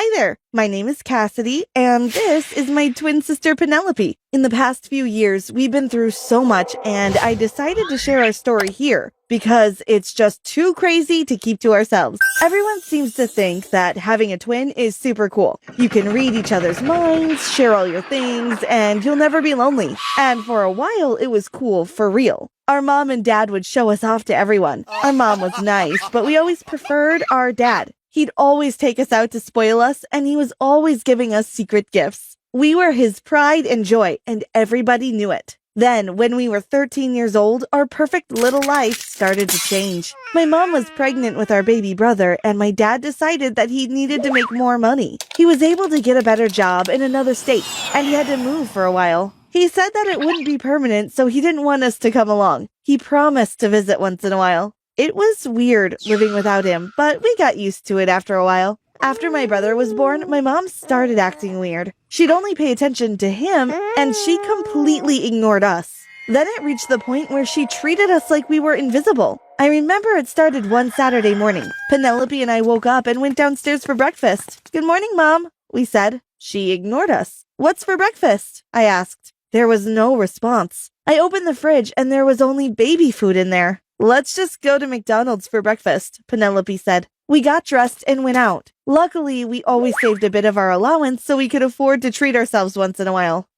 Hi there, my name is Cassidy, and this is my twin sister Penelope. In the past few years, we've been through so much, and I decided to share our story here because it's just too crazy to keep to ourselves. Everyone seems to think that having a twin is super cool. You can read each other's minds, share all your things, and you'll never be lonely. And for a while, it was cool for real. Our mom and dad would show us off to everyone. Our mom was nice, but we always preferred our dad. He'd always take us out to spoil us, and he was always giving us secret gifts. We were his pride and joy, and everybody knew it. Then, when we were 13 years old, our perfect little life started to change. My mom was pregnant with our baby brother, and my dad decided that he needed to make more money. He was able to get a better job in another state, and he had to move for a while. He said that it wouldn't be permanent, so he didn't want us to come along. He promised to visit once in a while. It was weird living without him, but we got used to it after a while. After my brother was born, my mom started acting weird. She'd only pay attention to him, and she completely ignored us. Then it reached the point where she treated us like we were invisible. I remember it started one Saturday morning. Penelope and I woke up and went downstairs for breakfast. "Good morning, Mom," we said. She ignored us. "What's for breakfast?" I asked. There was no response. I opened the fridge, and there was only baby food in there. "Let's just go to McDonald's for breakfast," Penelope said. We got dressed and went out. Luckily, we always saved a bit of our allowance so we could afford to treat ourselves once in a while.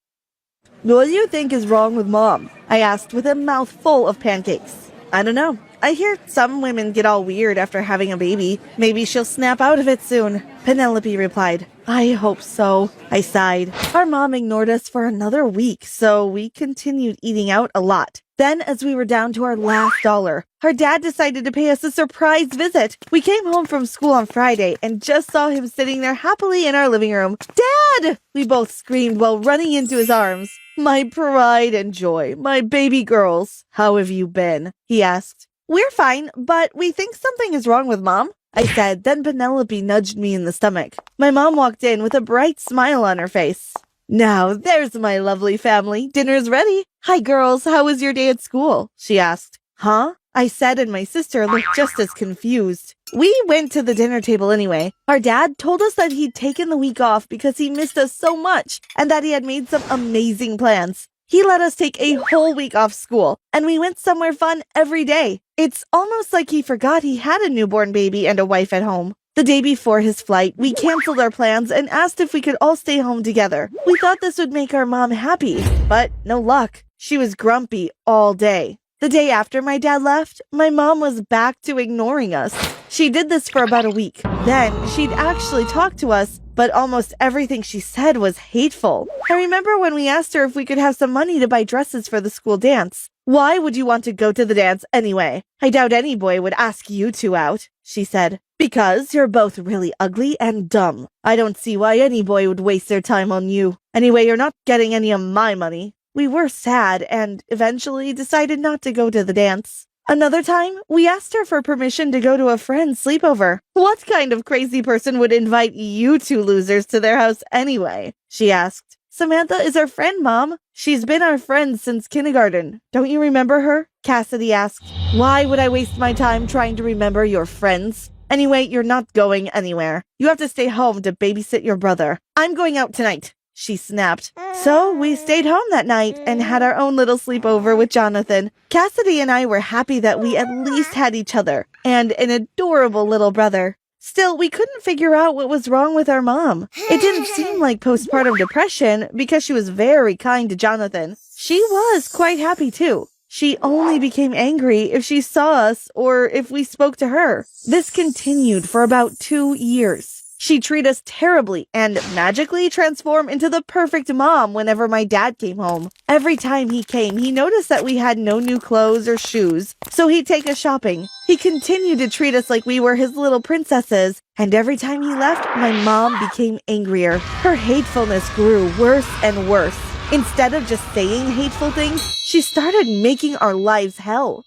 "What do you think is wrong with Mom?" I asked with a mouth full of pancakes. "I don't know. I hear some women get all weird after having a baby. Maybe she'll snap out of it soon," Penelope replied. "I hope so," I sighed. Our mom ignored us for another week, so we continued eating out a lot. Then, as we were down to our last dollar, her dad decided to pay us a surprise visit. We came home from school on Friday and just saw him sitting there happily in our living room. "Dad!" we both screamed while running into his arms. "My pride and joy, my baby girls, how have you been?" he asked. "We're fine, but we think something is wrong with Mom," I said. Then Penelope nudged me in the stomach. My mom walked in with a bright smile on her face. "Now, there's my lovely family. Dinner's ready. Hi, girls. How was your day at school?" she asked. "Huh?" I said, and my sister looked just as confused. We went to the dinner table anyway. Our dad told us that he'd taken the week off because he missed us so much and that he had made some amazing plans. He let us take a whole week off school, and we went somewhere fun every day. It's almost like he forgot he had a newborn baby and a wife at home. The day before his flight, we canceled our plans and asked if we could all stay home together. We thought this would make our mom happy, but no luck. She was grumpy all day. The day after my dad left, my mom was back to ignoring us. She did this for about a week. Then she'd actually talk to us, but almost everything she said was hateful. I remember when we asked her if we could have some money to buy dresses for the school dance. "Why would you want to go to the dance anyway? I doubt any boy would ask you two out," she said. "Because you're both really ugly and dumb. I don't see why any boy would waste their time on you. Anyway, you're not getting any of my money." We were sad and eventually decided not to go to the dance. Another time, we asked her for permission to go to a friend's sleepover. "What kind of crazy person would invite you two losers to their house anyway?" she asked. "Samantha is our friend, Mom. She's been our friend since kindergarten. Don't you remember her?" Cassidy asked. "Why would I waste my time trying to remember your friends? Anyway, you're not going anywhere. You have to stay home to babysit your brother." "I'm going out tonight," she snapped. So we stayed home that night and had our own little sleepover with Jonathan. Cassidy and I were happy that we at least had each other and an adorable little brother. Still, we couldn't figure out what was wrong with our mom. It didn't seem like postpartum depression because she was very kind to Jonathan. She was quite happy too. She only became angry if she saw us or if we spoke to her. This continued for about 2 years. She'd treat us terribly and magically transform into the perfect mom whenever my dad came home. Every time he came, he noticed that we had no new clothes or shoes, so he'd take us shopping. He continued to treat us like we were his little princesses, and every time he left, my mom became angrier. Her hatefulness grew worse and worse. Instead of just saying hateful things, she started making our lives hell.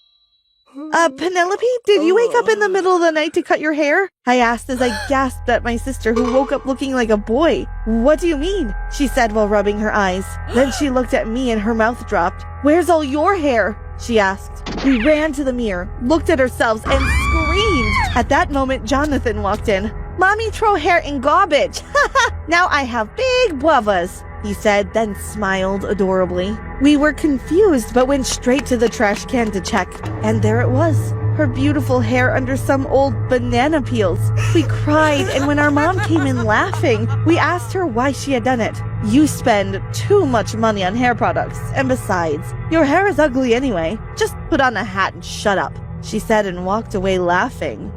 Penelope, did you wake up in the middle of the night to cut your hair?" I asked as I gasped at my sister, who woke up looking like a boy. "What do you mean?" she said while rubbing her eyes. Then she looked at me and her mouth dropped. "Where's all your hair?" she asked. We ran to the mirror, looked at ourselves, and screamed. At that moment, Jonathan walked in. Mommy throw hair in garbage. Now I have big brothers, he said, then smiled adorably. We were confused, but went straight to the trash can to check. And there it was. Her beautiful hair under some old banana peels. We cried, and when our mom came in laughing, we asked her why she had done it. You spend too much money on hair products, and besides, your hair is ugly anyway. Just put on a hat and shut up, she said and walked away laughing.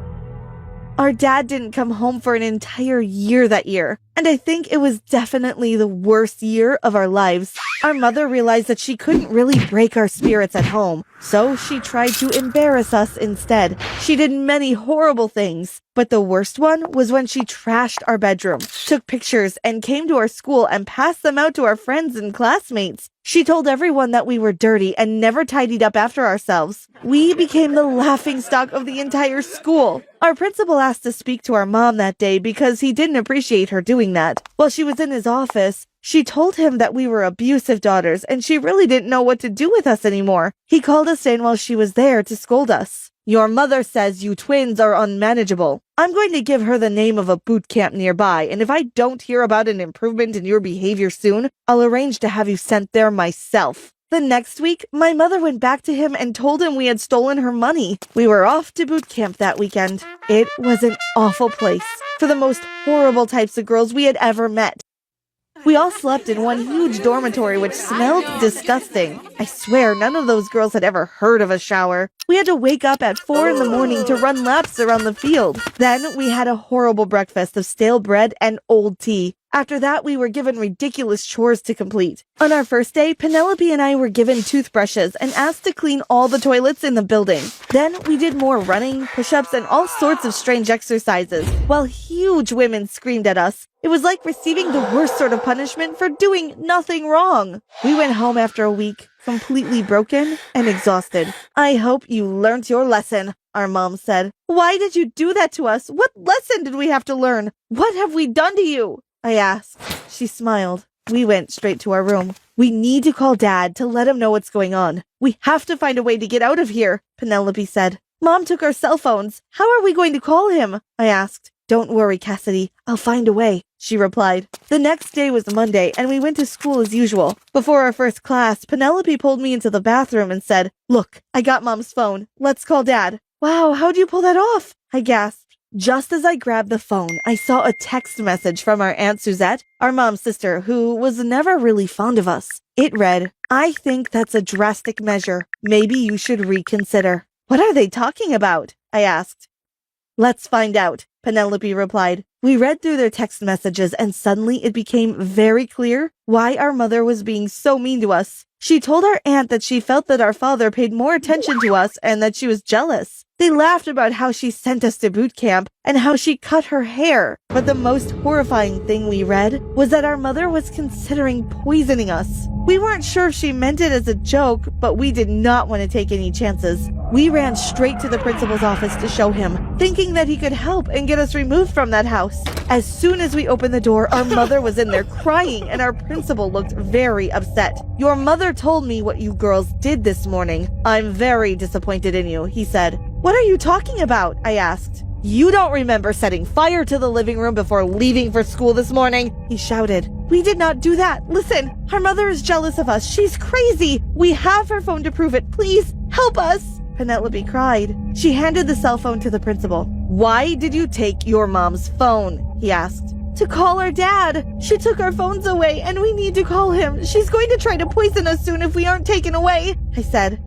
Our dad didn't come home for an entire year that year, and I think it was definitely the worst year of our lives. Our mother realized that she couldn't really break our spirits at home, so she tried to embarrass us instead. She did many horrible things, but the worst one was when she trashed our bedroom, took pictures, and came to our school and passed them out to our friends and classmates. She told everyone that we were dirty and never tidied up after ourselves. We became the laughingstock of the entire school. Our principal asked to speak to our mom that day because he didn't appreciate her doing that. While she was in his office, she told him that we were abusive daughters and she really didn't know what to do with us anymore. He called us in while she was there to scold us. Your mother says you twins are unmanageable. I'm going to give her the name of a boot camp nearby, and if I don't hear about an improvement in your behavior soon, I'll arrange to have you sent there myself. The next week, my mother went back to him and told him we had stolen her money. We were off to boot camp that weekend. It was an awful place for the most horrible types of girls we had ever met. We all slept in one huge dormitory which smelled disgusting. I swear none of those girls had ever heard of a shower. We had to wake up at 4 in the morning to run laps around the field. Then we had a horrible breakfast of stale bread and old tea. After that, we were given ridiculous chores to complete. On our first day, Penelope and I were given toothbrushes and asked to clean all the toilets in the building. Then we did more running, push-ups, and all sorts of strange exercises, while huge women screamed at us. It was like receiving the worst sort of punishment for doing nothing wrong. We went home after a week, completely broken and exhausted. I hope you learned your lesson, our mom said. Why did you do that to us? What lesson did we have to learn? What have we done to you? I asked. She smiled. We went straight to our room. We need to call Dad to let him know what's going on. We have to find a way to get out of here, Penelope said. Mom took our cell phones. How are we going to call him? I asked. Don't worry, Cassidy. I'll find a way, she replied. The next day was Monday, and we went to school as usual. Before our first class, Penelope pulled me into the bathroom and said, Look, I got Mom's phone. Let's call Dad. Wow, how'd you pull that off? I gasped. Just as I grabbed the phone, I saw a text message from our Aunt Suzette, our mom's sister, who was never really fond of us. It read, I think that's a drastic measure. Maybe you should reconsider. What are they talking about? I asked. Let's find out, Penelope replied. We read through their text messages and suddenly it became very clear why our mother was being so mean to us. She told our aunt that she felt that our father paid more attention to us and that she was jealous. They laughed about how she sent us to boot camp and how she cut her hair. But the most horrifying thing we read was that our mother was considering poisoning us. We weren't sure if she meant it as a joke, but we did not want to take any chances. We ran straight to the principal's office to show him, thinking that he could help and get us removed from that house. As soon as we opened the door, our mother was in there crying and our principal looked very upset. Your mother told me what you girls did this morning. I'm very disappointed in you, he said. What are you talking about? I asked. You don't remember setting fire to the living room before leaving for school this morning? He shouted. We did not do that. Listen, our mother is jealous of us. She's crazy. We have her phone to prove it. Please help us. Penelope cried. She handed the cell phone to the principal. Why did you take your mom's phone? He asked. To call our dad. She took our phones away and we need to call him. She's going to try to poison us soon if we aren't taken away, I said.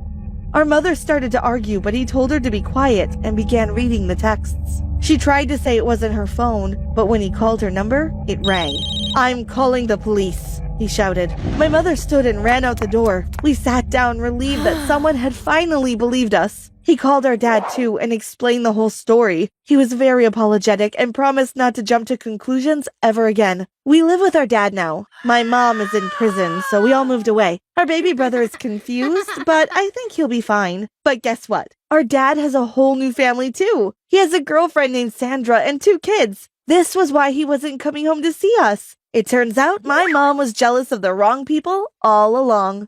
Our mother started to argue, but he told her to be quiet and began reading the texts. She tried to say it wasn't her phone, but when he called her number, it rang. I'm calling the police, he shouted. My mother stood and ran out the door. We sat down, relieved that someone had finally believed us. He called our dad too and explained the whole story. He was very apologetic and promised not to jump to conclusions ever again. We live with our dad now. My mom is in prison, so we all moved away. Our baby brother is confused, but I think he'll be fine. But guess what? Our dad has a whole new family too. He has a girlfriend named Sandra and 2 kids. This was why he wasn't coming home to see us. It turns out my mom was jealous of the wrong people all along.